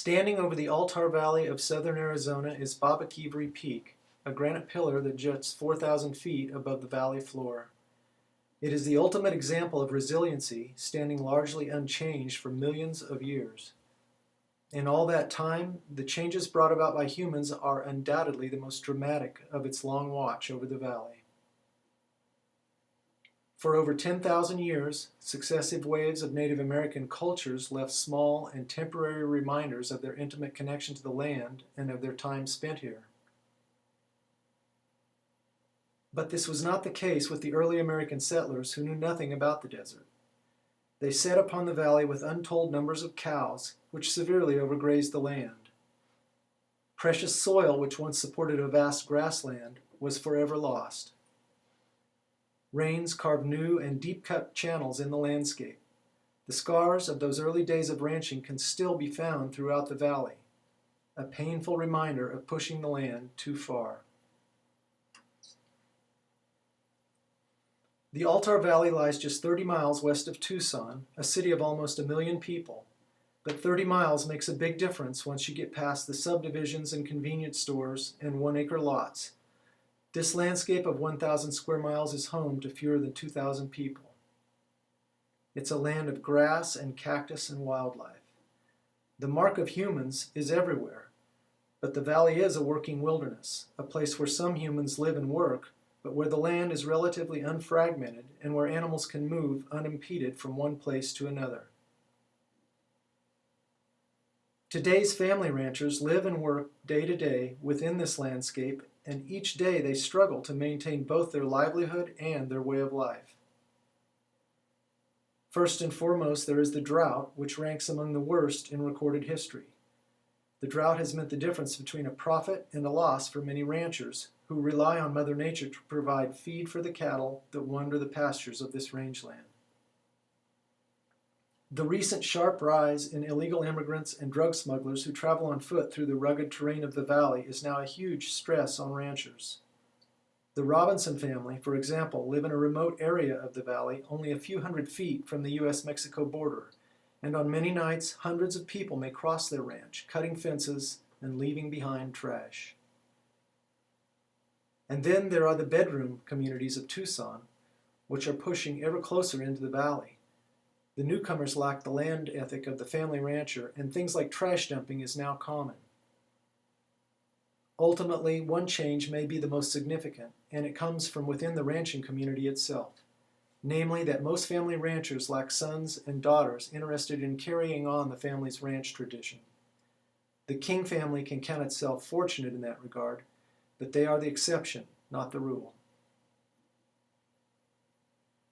Standing over the Altar Valley of southern Arizona is Babakivri Peak, a granite pillar that juts 4,000 feet above the valley floor. It is the ultimate example of resiliency, standing largely unchanged for millions of years. In all that time, the changes brought about by humans are undoubtedly the most dramatic of its long watch over the valley. For over 10,000 years, successive waves of Native American cultures left small and temporary reminders of their intimate connection to the land and of their time spent here. But this was not the case with the early American settlers who knew nothing about the desert. They set upon the valley with untold numbers of cows, which severely overgrazed the land. Precious soil, which once supported a vast grassland, was forever lost. Rains carved new and deep-cut channels in the landscape. The scars of those early days of ranching can still be found throughout the valley, a painful reminder of pushing the land too far. The Altar Valley lies just 30 miles west of Tucson, a city of almost 1 million people. But 30 miles makes a big difference once you get past the subdivisions and convenience stores and 1-acre lots. This landscape of 1,000 square miles is home to fewer than 2,000 people. It's a land of grass and cactus and wildlife. The mark of humans is everywhere, but the valley is a working wilderness, a place where some humans live and work, but where the land is relatively unfragmented and where animals can move unimpeded from one place to another. Today's family ranchers live and work day to day within this landscape, and each day they struggle to maintain both their livelihood and their way of life. First and foremost, there is the drought, which ranks among the worst in recorded history. The drought has meant the difference between a profit and a loss for many ranchers who rely on Mother Nature to provide feed for the cattle that wander the pastures of this rangeland. The recent sharp rise in illegal immigrants and drug smugglers who travel on foot through the rugged terrain of the valley is now a huge stress on ranchers. The Robinson family, for example, live in a remote area of the valley only a few hundred feet from the U.S.-Mexico border, and on many nights hundreds of people may cross their ranch, cutting fences and leaving behind trash. And then there are the bedroom communities of Tucson, which are pushing ever closer into the valley. The newcomers lack the land ethic of the family rancher, and things like trash dumping is now common. Ultimately, one change may be the most significant, and it comes from within the ranching community itself. Namely, that most family ranchers lack sons and daughters interested in carrying on the family's ranch tradition. The King family can count itself fortunate in that regard, but they are the exception, not the rule.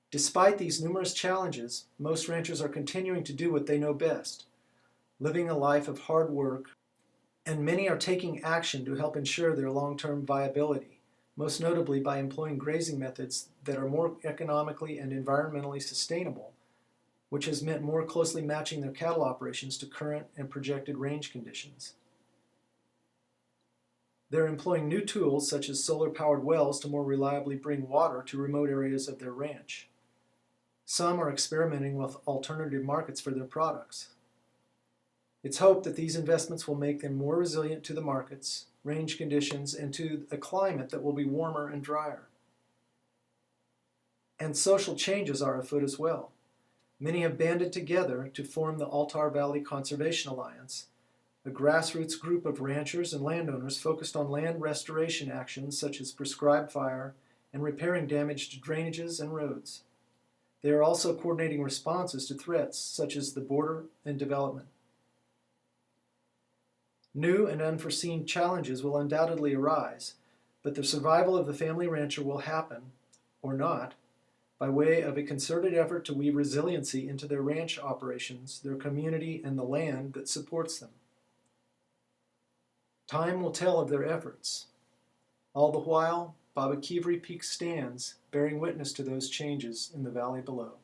Despite these numerous challenges, most ranchers are continuing to do what they know best, living a life of hard work, and many are taking action to help ensure their long-term viability, most notably by employing grazing methods that are more economically and environmentally sustainable, which has meant more closely matching their cattle operations to current and projected range conditions. They're employing new tools such as solar-powered wells to more reliably bring water to remote areas of their ranch. Some are experimenting with alternative markets for their products. It's hoped that these investments will make them more resilient to the markets, range conditions, and to a climate that will be warmer and drier. And social changes are afoot as well. Many have banded together to form the Altar Valley Conservation Alliance, a grassroots group of ranchers and landowners focused on land restoration actions such as prescribed fire and repairing damaged drainages and roads. They are also coordinating responses to threats such as the border and development. New and unforeseen challenges will undoubtedly arise, but the survival of the family rancher will happen, or not, by way of a concerted effort to weave resiliency into their ranch operations, their community, and the land that supports them. Time will tell of their efforts. All the while, Babakivri Peak stands, bearing witness to those changes in the valley below.